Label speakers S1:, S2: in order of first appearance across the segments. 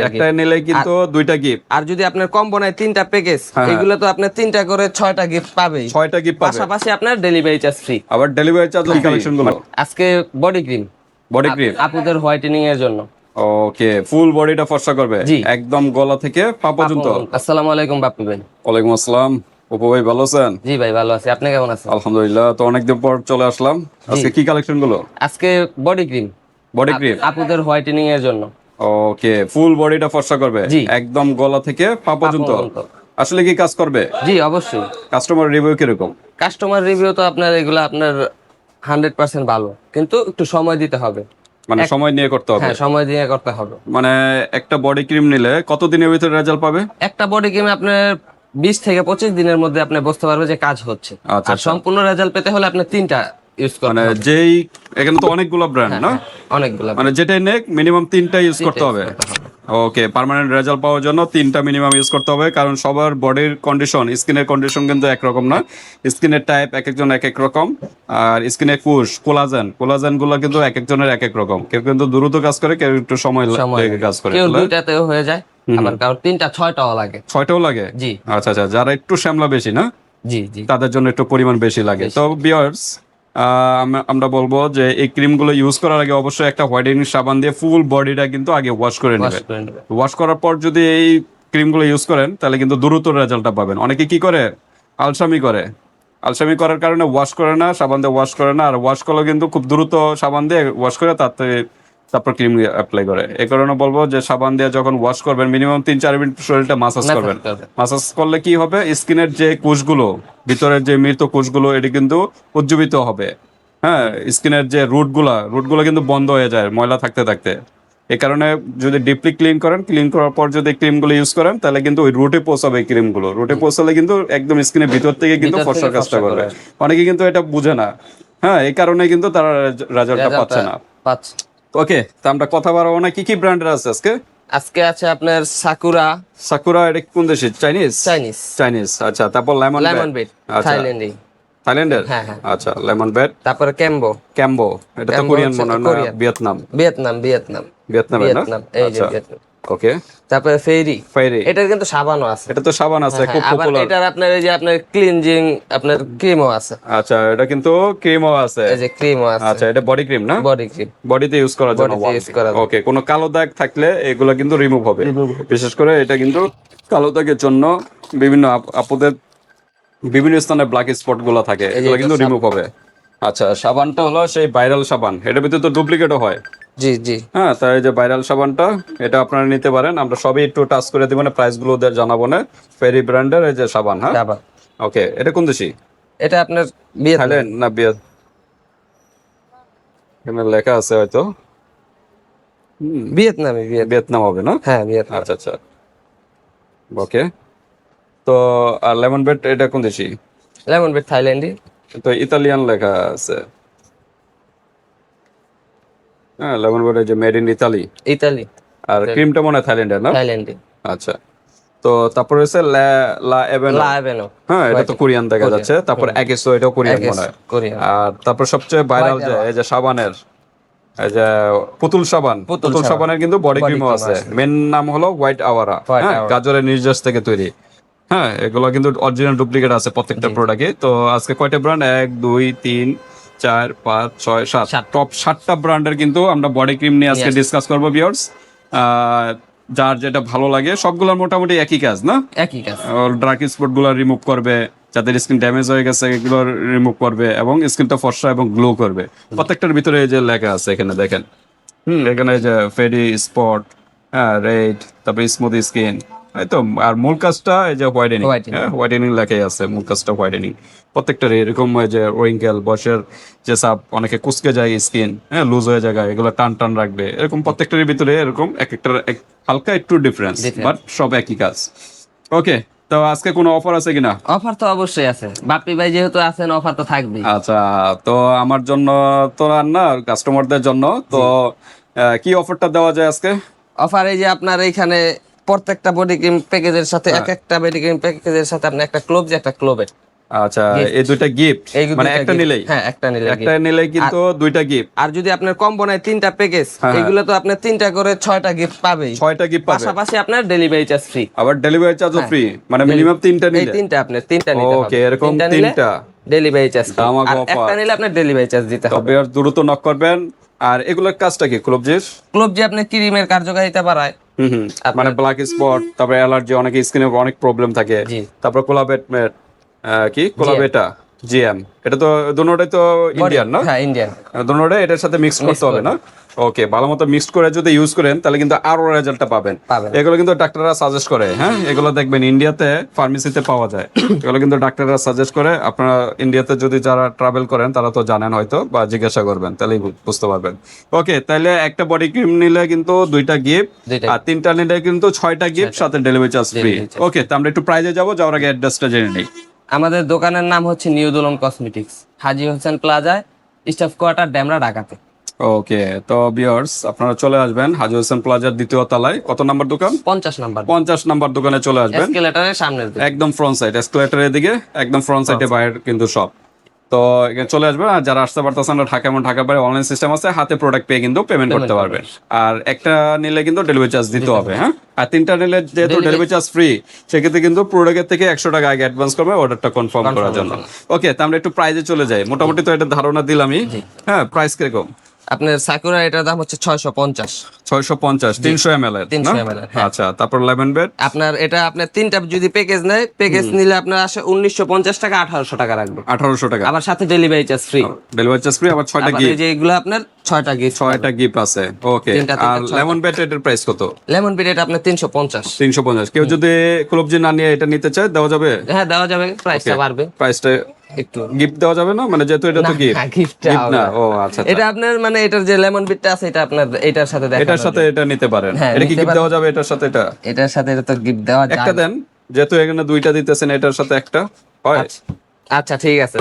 S1: একটা নিলে কিন্তু দুইটা গিফট।
S2: আর যদি আপনার কম্বো নাই তিনটা প্যাকেজ, এগুলো তো আপনার তিনটা করে 6টা গিফট পাবেই।
S1: 6টা গিফট পাবে,
S2: পাশাপাশি আপনার ডেলিভারি চার্জ ফ্রি।
S1: আবার ডেলিভারি চার্জ কি কালেকশন গুলো?
S2: আজকে বডি ক্রিম,
S1: বডি ক্রিম
S2: আপুদের হোয়াইটেনিং এর জন্য।
S1: ওকে, ফুল বডিটা ফর্সা করবে একদম গলা থেকে পা পর্যন্ত।
S2: আসসালামু আলাইকুম বাপ্পি ভাই।
S1: ওয়ালাইকুম আসসালাম। অপু ভাই ভালো আছেন?
S2: জি ভাই ভালো আছি, আপনি কেমন আছেন?
S1: আলহামদুলিল্লাহ। তো অনেকদিন পর চলে আসলাম, আজকে কি কালেকশন গুলো?
S2: আজকে বডি ক্রিম,
S1: বডি ক্রিম
S2: আপুদের হোয়াইটেনিং এর জন্য।
S1: ওকে, ফুল বডিটা ফর্সা করবে একদম গলা থেকে পা পর্যন্ত। আসলে কি কাজ করবে?
S2: জি অবশ্যই।
S1: কাস্টমার রিভিউ কিরকম?
S2: কাস্টমার রিভিউ তো আপনার এগুলো আপনার 100% ভালো, কিন্তু একটু সময় দিতে হবে।
S1: মানে সময় নিয়ে করতে হবে?
S2: হ্যাঁ, সময় দিয়ে করতে হবে।
S1: মানে একটা বডি ক্রিম নিলে কতদিনের ভিতরে রেজাল্ট পাবে?
S2: একটা বডি ক্রিম আপনার 20 থেকে 25 দিনের মধ্যে আপনি বুঝতে পারবেন যে কাজ হচ্ছে। আর সম্পূর্ণ রেজাল্ট পেতে হলে আপনি 3টা ইউজ করতে হবে।
S1: মানে যেই এখানে তো অনেকগুলো ব্র্যান্ড না?
S2: অনেকগুলো,
S1: মানে যেটাই নেক মিনিমাম 3টা ইউজ করতে হবে। ওকে, পার্মানেন্ট রেজাল্ট পাওয়ার জন্য 3টা মিনিমাম ইউজ করতে হবে, কারণ সবার বডির কন্ডিশন, স্কিনের কন্ডিশন কিন্তু একরকম না। স্কিনের টাইপ এক একজন এক এক রকম, আর স্কিনের কোষ কোলাজেন গুলো কিন্তু এক একজনের এক এক রকম। কেউ কিন্তু দ্রুত কাজ করে, কেউ একটু সময় লেগে কাজ করে।
S2: কেউ দুইটাতেও হয়ে যায়, আবার কারণ 3টা 6টাও লাগে।
S1: 6টাও লাগে?
S2: জি।
S1: আচ্ছা আচ্ছা, যারা একটু শ্যামলা বেশি না,
S2: জি জি,
S1: তাদের জন্য একটু পরিমাণ বেশি লাগে। তো ভিউয়ার্স, আমরা বলবো যে এই ক্রিম গুলো ইউজ করার আগে অবশ্যই একটা হোয়াইটেনিং সাবান দিয়ে ফুল বডিটা কিন্তু আগে ওয়াশ করে নেবেন। ওয়াশ করার পর যদি এই ক্রিম গুলো ইউজ করেন তাহলে কিন্তু দ্রুত রেজাল্টটা পাবেন। অনেকে কি করে, আলসামি করার কারণে ওয়াশ করে না, সাবান দিয়ে ওয়াশ করে না, আর ওয়াশ করলে কিন্তু খুব দ্রুত সাবান দিয়ে ওয়াশ করে তারপর ক্রিম অ্যাপ্লাই করে। এই কারণে বলবো যে সাবান দিয়ে যখন ওয়াশ করবেন মিনিমাম 3-4 মিনিট শরীরটা মাসাজ করবেন। মাসাজ করলে কি হবে, স্কিনের যে কোষগুলো, ভিতরের যে মৃত কোষগুলো, এটি কিন্তু উজ্জীবিত হবে। হ্যাঁ, স্কিনের যে রুটগুলো কিন্তু বন্ধ হয়ে যায় ময়লা থাকতে থাকতে। এই কারণে যদি ডিপলি ক্লিন করার পর যদি ক্রিমগুলো ইউজ করেন তাহলে কিন্তু ওই রুটে পৌঁছাবে। এই ক্রিমগুলো রুটে পৌঁছালে কিন্তু একদম স্কিনের ভিতর থেকে কিন্তু ফর্সার কাজটা করবে। অনেকে কিন্তু এটা বুঝে না। হ্যাঁ, এই কারণে কিন্তু তারা রেজাল্টটা পাচ্ছে না। ওকে, তো আমরা কথা বাড়াবো না। কি ব্র্যান্ডের আছে আজকে
S2: আছে আপনার সাকুরা,
S1: এটা কোন দেশে? চাইনিজ। আচ্ছা, তারপর লেমন বেড, থাইল্যান্ডের।
S2: হ্যাঁ।
S1: আচ্ছা, লেমন বেড।
S2: তারপরে ক্যাম্বো,
S1: এটা তো কোরিয়ান মনে হয় না? ভিয়েতনাম।
S2: এই যে ভিয়েতনাম।
S1: ওকে,
S2: তারপরে ফেরি। এটার কিন্তু সাবানও আছে।
S1: এটা তো সাবান আছে, খুব পপুলার।
S2: এটার আপনার এই যে আপনার ক্লিনজিং আপনার ক্রিমও আছে।
S1: আচ্ছা, এটা কিন্তু ক্রিমও আছে।
S2: এই যে ক্রিমও আছে।
S1: আচ্ছা, এটা বডি ক্রিম না?
S2: বডি ক্রিম,
S1: বডিতে ইউজ করার জন্য। ওকে, কোনো কালো দাগ থাকলে এগুলো কিন্তু রিমুভ হবে। বিশেষ করে এটা কিন্তু কালো দাগের জন্য বিভিন্ন আপুদের বিভিন্ন স্থানে ব্ল্যাক স্পট গুলো থাকে, এগুলো কিন্তু রিমুভ হবে। আচ্ছা, সাবানটা হলো সেই ভাইরাল সাবান, এটার ভিতরে তো ডুপ্লিকেটও হয়।
S2: জি।
S1: হ্যাঁ, তাই যে ভাইরাল সাবানটা, এটা আপনারা নিতে পারেন। আমরা সবই একটু টাচ করে দিব না, প্রাইস গুলো জানাবো না। ফেরি ব্র্যান্ডের এই যে সাবান। হ্যাঁ, ওকে, এটা কোন দেশি?
S2: এটা আপনার
S1: থাইল্যান্ড না এখানে লেখা আছে হয়তো ভিয়েতনাম হবে না?
S2: হ্যাঁ, ভিয়েতনাম।
S1: আচ্ছা, ওকে। তো আর লেমন বেড এটা কোন দেশি?
S2: লেমন বেড থাইল্যান্ডি।
S1: তো ইতালিয়ান লেখা আছে। হ্যাঁ, লেমন বেড যে মেড ইন ইতালি। আর ক্রিমটা মনে হয় থাইল্যান্ডের না?
S2: থাইল্যান্ডি।
S1: আচ্ছা, তো তারপর হচ্ছে লা এভেনো। হ্যাঁ, এটা তো কোরিয়ান দেখা যাচ্ছে। তারপর একেসো, এটাও কোরিয়ান মনে হয়। আর তারপর সবচেয়ে ভাইরাল যে এই যে সাবানের, এই যে পুতুল সাবানের কিন্তু বডি ক্রিমও আছে। মেন নাম হলো হোয়াইট আওয়ারা। হ্যাঁ, গাজরের নির্যাস থেকে তৈরি। হ্যাঁ, এগুলো কিন্তু অরিজিনাল ডুপ্লিকেট আছে প্রত্যেকটা প্রোডাক্টে। তো আজকে কয়টা ব্র্যান্ড? 1 2 3 4 5 6 7 টপ 7টা ব্র্যান্ডের কিন্তু আমরা বডি ক্রিম নিয়ে আজকে ডিসকাস করবো ভিউয়ার্স। যার যেটা ভালো লাগে, সবগুলোর মোটামুটি একই কাজ না?
S2: একই কাজ।
S1: ডার্ক স্পট গুলো রিমুভ করবে, যাদের স্কিন ড্যামেজ হয়ে গেছে এগুলো রিমুভ করবে, এবং স্কিনটা ফর্সা এবং গ্লো করবে। প্রত্যেকটার ভিতরে এই যে লেখা আছে এখানে দেখেন। এখানে যে ফেডি স্পট, হ্যাঁ, রেড, তারপর স্মুথ স্কিন, এই তো। আর মূল কাজটা এই যে হোয়াইটেনিং লেখাই আছে, মূল কাজটা হোয়াইটেনিং। প্রত্যেকটার এরকম যে উইঙ্কেল, বয়সের যে সাপ, অনেকে কুচকে যায় স্কিন, হ্যাঁ, লুজ হয়ে যায়, এগুলো টান রাখবে। এরকম প্রত্যেকটার ভিতরে এরকম এক একটার হালকা একটু ডিফারেন্স, বাট সব একই কাজ। ওকে, তো আজকে কোনো অফার আছে কিনা?
S2: অফার তো অবশ্যই আছে, বাপ্পি ভাই যেহেতু আছেন অফার তো থাকবেই।
S1: আচ্ছা, তো আমার জন্য তো আর না, কাস্টমারদের জন্য তো কি অফারটা দেওয়া যায় আজকে?
S2: অফার এই যে আপনার এইখানে প্রত্যেকটা বডি ক্রিম প্যাকেজের সাথে, এক একটা বডি ক্রিম প্যাকেজের সাথে আপনি একটা ক্লোভ, যে একটা ক্লোবেট
S1: আচ্ছা, এই দুইটা গিফট মানে একটা নিলেই?
S2: হ্যাঁ, একটা
S1: নিলেই কিন্তু দুইটা গিফট।
S2: আর যদি আপনার কম্বো নেয় 3টা প্যাকেজ, এগুলো তো আপনার 3টা করে 6টা গিফট পাবেই।
S1: 6টা গিফট পাবে,
S2: পাশাপাশি আপনার ডেলিভারি চার্জ ফ্রি।
S1: আবার ডেলিভারি চার্জও ফ্রি, মানে মিনিমাম 3টা নিলে?
S2: এই 3টা আপনার 3টা নিতে হবে।
S1: ওকে, এরকম 3টা
S2: ডেলিভারি চার্জ,
S1: ধামাকা
S2: আর
S1: offer।
S2: একটা নিলে আপনার ডেলিভারি চার্জ দিতে হবে।
S1: তবে আর দ্রুত নক করবেন। আর এগুলোর কাজটা কি ক্লোবজির?
S2: ক্লোব যে আপনার ক্রিমের কার্যকারিতা বাড়ায়।
S1: মানে ব্ল্যাক স্পট, তারপরে অ্যালার্জি, অনেকে স্কিনে অনেক প্রবলেম থাকে,
S2: জি।
S1: তারপর কোলাবেট কি কোলাবেটা জিএম, এটা তো দুটোটাই তো ইন্ডিয়ান না?
S2: হ্যাঁ, ইন্ডিয়ান।
S1: দুটোটাই এটার সাথে মিক্স করতে হবে না? ওকে, ভালো মতো মিক্স করে যদি ইউজ করেন তাহলে কিন্তু আরো রেজাল্টটা পাবেন। এগুলো কিন্তু ডাক্তাররা সাজেস্ট করে, হ্যাঁ, এগুলো দেখবেন ইন্ডিয়াতে ফার্মেসিতে পাওয়া যায়। এগুলো কিন্তু ডাক্তাররা সাজেস্ট করে। আপনারা ইন্ডিয়াতে যদি যারা ট্রাভেল করেন তারা তো জানেন হয়তো, বা জিজ্ঞাসা করবেন, তাহলেই বুঝতে পারবেন। ওকে, তাহলে একটা বডি ক্রিম নিলে কিন্তু 2টা গিফট, আর 3টা নিলে কিন্তু 6টা গিফট, সাথে ডেলিভারি চার্জ ফ্রি। ওকে, তো আমরা একটু প্রাইজে যাবো, যাওয়ার আগে অ্যাড্রেসটা জেনে নিই।
S2: আমাদের দোকানের নাম হচ্ছে নিউ দুলন কসমেটিক্স, হাজী হোসেন প্লাজায়, স্টাফ কোয়ার্টার, ডেমরা, ঢাকাতে।
S1: ওকে, তো ভিউয়ার্স আপনারা চলে আসবেন হাজী হোসেন প্লাজার 2য় তলায়। কত নাম্বার দোকান?
S2: 50 নাম্বার।
S1: 50 নাম্বার দোকানে চলে আসবেন,
S2: এসকেলেটরের সামনের দিকে,
S1: একদম ফ্রন্ট সাইড, এসকেলেটরের দিকে একদম ফ্রন্ট সাইডে বাইরে কিন্তু সব। তো এখানে চলে আসবেন। আর যারা আসতে পারতেছেন না, ঢাকা এবং ঢাকার বাইরে অনলাইন সিস্টেম আছে, হাতে প্রোডাক্ট পেয়ে কিন্তু পেমেন্ট করতে পারবেন। আর একটা নিলে কিন্তু ডেলিভারি চার্জ দিতে হবে, হ্যাঁ। আর 3টা নিলে যেহেতু ডেলিভারি চার্জ ফ্রি, সেক্ষেত্রে কিন্তু প্রোডাক্টের থেকে 100 টাকা আগে অ্যাডভান্স করবে অর্ডারটা কনফার্ম করার জন্য। ওকে, তো আমরা একটু প্রাইজে চলে যাই। মোটামুটি তো এটা ধারণা দিলামই, হ্যাঁ। প্রাইস কিরকম?
S2: আপনার সাকুরা এটার দাম হচ্ছে 650।
S1: 650 300 ml এর?
S2: 300 ml এর, হ্যাঁ।
S1: আচ্ছা, তারপর লেমন বেড
S2: আপনার এটা আপনার 3টা যদি প্যাকেজ নেয়, প্যাকেজ নিলে আপনার আসে 1950 টাকা, 1800 টাকা রাখবে।
S1: 1800 টাকা,
S2: আবার সাথে delivery charge free.
S1: Delivery charge free, আবার 6টা গিফট।
S2: যে এগুলো আপনার 6টা গিফট,
S1: 6টা গিফট আছে। ওকে, আর লেমন বেড এর প্রাইস কত?
S2: লেমন বিট এটা আপনার 350।
S1: 350। কেউ যদি ক্লোবজি না নিয়ে এটা নিতে চায়, দেওয়া যাবে?
S2: হ্যাঁ, দেওয়া যাবে, প্রাইসটা বাড়বে
S1: প্রাইসটা
S2: একটু।
S1: গিফট দেওয়া যাবে না, মানে যেহেতু এটা তো গিফট?
S2: গিফট
S1: না, ও আচ্ছা।
S2: এটা আপনার মানে এটার যে লেমন বিটটা আছে, এটা আপনার এটার সাথে দেখা,
S1: এটার সাথে এটা নিতে পারেন।
S2: হ্যাঁ,
S1: এটা কি গিফট দেওয়া যাবে এটার সাথে?
S2: এটার সাথে এটা তো গিফট দেওয়া যায়।
S1: একটা দেন, যেহেতু এখানে 2টা দিতেছেন, এটার সাথে একটা হয়।
S2: আচ্ছা, ঠিক আছে,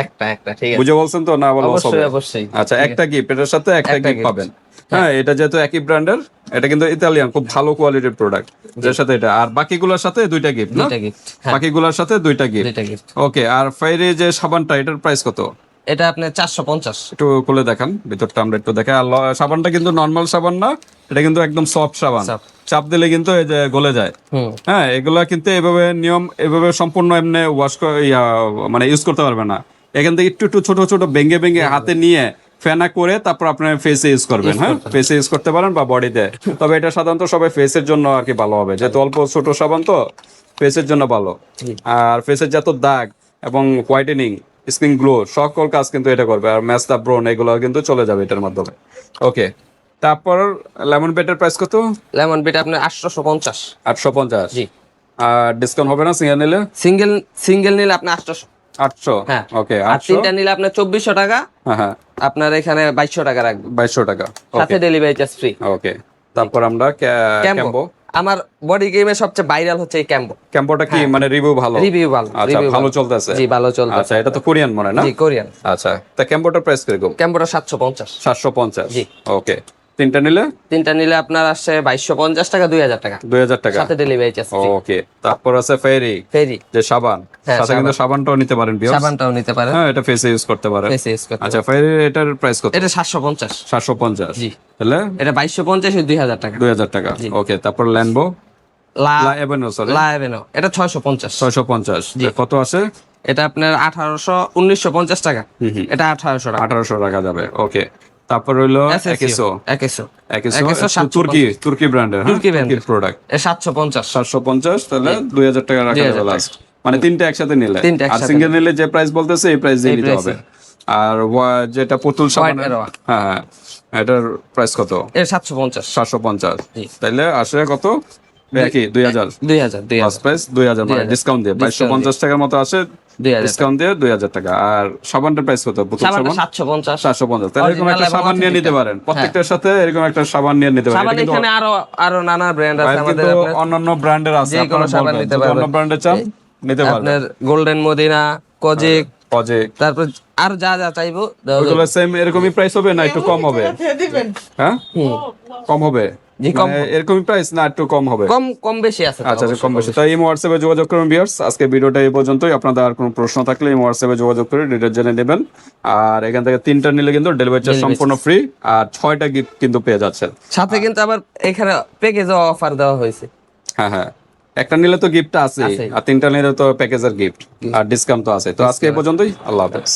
S2: একটা ঠিক আছে।
S1: বুঝে বলছেন তো? না বলা হবে?
S2: অবশ্যই।
S1: আচ্ছা, একটা গিফট, এটার সাথে একটা গিফট পাবেন। হ্যাঁ, এটা যেহেতু একই ব্র্যান্ডের, এটা কিন্তু ইতালিয়ান, খুব ভালো কোয়ালিটির প্রোডাক্ট, যার সাথে এটা। আর বাকিগুলোর সাথে 2টা গিফট না? বাকিগুলোর সাথে 2টা গিফট। ওকে, আর ফায়ারে যে সাবানটা, এটার প্রাইস কত?
S2: এটা আপনি 450।
S1: একটু খুলে দেখান ভিতরটা, আমরা একটু দেখাই। আর সাবানটা কিন্তু নরমাল সাবান না, এটা কিন্তু একদম সফট সাবান, চাপ দিলে কিন্তু এই যে গলে যায়। হ্যাঁ, এগুলা কিন্তু এভাবে এভাবে সম্পূর্ণ এমনি ওয়াশ মানে ইউজ করতে পারবে না। এখান থেকে একটু একটু ছোট ছোট ভেঙে ভেঙে হাতে নিয়ে ফেনা করে তারপর আপনার ফেসে ইউজ করবেন। হ্যাঁ, ফেসে ইউজ করতে পারেন বা বডিতে। তবে এটা সাধারণত সবাই ফেসের জন্য আর কি ভালো হবে, যেহেতু অল্প ছোট সাবান তো ফেসের জন্য ভালো। আর ফেসের যত দাগ এবং হোয়াইটেনিং, স্কিন গ্লো, সকল কাজ কিন্তু এটা করবে। আর ম্যাচ দা ব্রোন, এগুলো কিন্তু চলে যাবে এটার মাধ্যমে। ওকে, তারপর লেমন বেটের প্রাইস কত?
S2: লেমন বিট আপনার 850।
S1: 850?
S2: জি।
S1: আর ডিসকাউন্ট হবে না সিঙ্গেল নিলে?
S2: সিঙ্গেল নিলে আপনি 800।
S1: 800?
S2: হ্যাঁ।
S1: ওকে,
S2: আর 3টা নিলে আপনার 2400 টাকা।
S1: হ্যাঁ,
S2: আপনার এখানে 2200 টাকা রাখবে।
S1: 2200 টাকা,
S2: সাথে ডেলিভারি চার্জ ফ্রি।
S1: ওকে, তারপর আমরা ক্যাম্বো।
S2: আমার বডি গেমের সবচেয়ে ভাইরাল হচ্ছে এই
S1: ক্যাম্বোটা কি মানে রিভিউ ভালো?
S2: রিভিউ ভালো।
S1: আচ্ছা, ভালো চলতেছে?
S2: জি, ভালো চলতেছে।
S1: আচ্ছা, এটা তো কোরিয়ান মনে না?
S2: জি, কোরিয়ান।
S1: আচ্ছা, তা ক্যাম্বোটার প্রাইস কিরকম?
S2: ক্যাম্বোটা 750।
S1: 750?
S2: জি।
S1: ওকে, 3টা নিলে
S2: আপনার আসছে 2250 টাকা, 2000 টাকা।
S1: 2000 টাকা,
S2: সাথে ডেলিভারি চার্জ ফ্রি।
S1: ওকে, তারপর আছে ফেরি যে সাবান, সাথে কিন্তু সাবানটাও নিতে পারেন,
S2: সাবানটাও নিতে পারেন।
S1: হ্যাঁ, এটা ফেসে ইউজ করতে পারেন।
S2: ফেসে ইউজ করতে।
S1: আচ্ছা, ফেরি এটার প্রাইস কত?
S2: এটা 750।
S1: 750?
S2: জি।
S1: তাহলে
S2: এটা 2250 2000 টাকা।
S1: 2000 টাকা, ওকে। তারপর ল্যানবো
S2: এটা 650।
S1: 650? কত আছে?
S2: এটা আপনার 1950 টাকা। এটা 1800 টাকা।
S1: 1800 টাকা যাবে, ওকে। তারপর হইলো একেসো, তুর্কি ব্র্যান্ডের, তুর্কির প্রোডাক্ট,
S2: 750।
S1: 750, তাহলে 2000 টাকা রাখা যাবে লাস্ট, মানে 3টা একসাথে নিলে। আর সিঙ্গেল নিলে যে প্রাইস বলতেছে এই প্রাইস দিয়ে নিতে হবে। আর যেটা পুতুল সাবান, হ্যাঁ, এটার প্রাইস কত?
S2: 750।
S1: 750, তাইলে আসে কত? একই 2000 প্রাইস 2000, মানে ডিসকাউন্ট দিয়ে 2250 টাকার মতো আসে, ডিসকাউন্ট দিয়ে 2000 টাকা। আর সাবানটার প্রাইস কত? পুতুল সাবান 750। তাহলে এরকম একটা সাবান নিয়ে নিতে পারেন, প্রত্যেকটার সাথে এরকম একটা সাবান নিয়ে নিতে পারেন।
S2: এখানে আরো নানা ব্র্যান্ড আছে আমাদের,
S1: অন্যান্য ব্র্যান্ডের আছে,
S2: আপনারা সাবান নিতে পারবেন।
S1: অন্য ব্র্যান্ডের চান নিতে পারবেন।
S2: আপনার গোল্ডেন মদিনা, কজেক, তারপর আর যা যা চাইবো
S1: ওগুলো সেম এরকমই প্রাইস হবে না একটু কম হবে? হ্যাঁ, কম হবে।
S2: জি কম
S1: মানে এরকমই প্রাইস না একটু কম হবে?
S2: কম কম বেশি আছে তো,
S1: আচ্ছা আচ্ছা,
S2: অবশ্যই
S1: কম বেশি। তাই এই হোয়াটসঅ্যাপে যোগাযোগ করুন ভিউয়ার্স। আজকে ভিডিওটা এই পর্যন্তই। আপনাদের আর কোনো প্রশ্ন থাকলে এই হোয়াটসঅ্যাপে যোগাযোগ করে ডিটেইলস জেনে নেবেন। আর এখান থেকে 3টা নিলে কিন্তু ডেলিভারি চার্জ
S2: Delivery
S1: সম্পূর্ণ ফ্রি, আর 6টা গিফট কিন্তু পেয়ে যাচ্ছেন।
S2: সাথে কিন্তু আবার এখানে প্যাকেজও অফার দেওয়া হয়েছে।
S1: হ্যাঁ হ্যাঁ, একটা নিলে তো গিফট আছে,
S2: আছেই।
S1: আর 3টা নিলে তো প্যাকেজের গিফট আর ডিসকাউন্ট তো আছে। তো আজকে এই পর্যন্তই, আল্লাহ হাফেজ।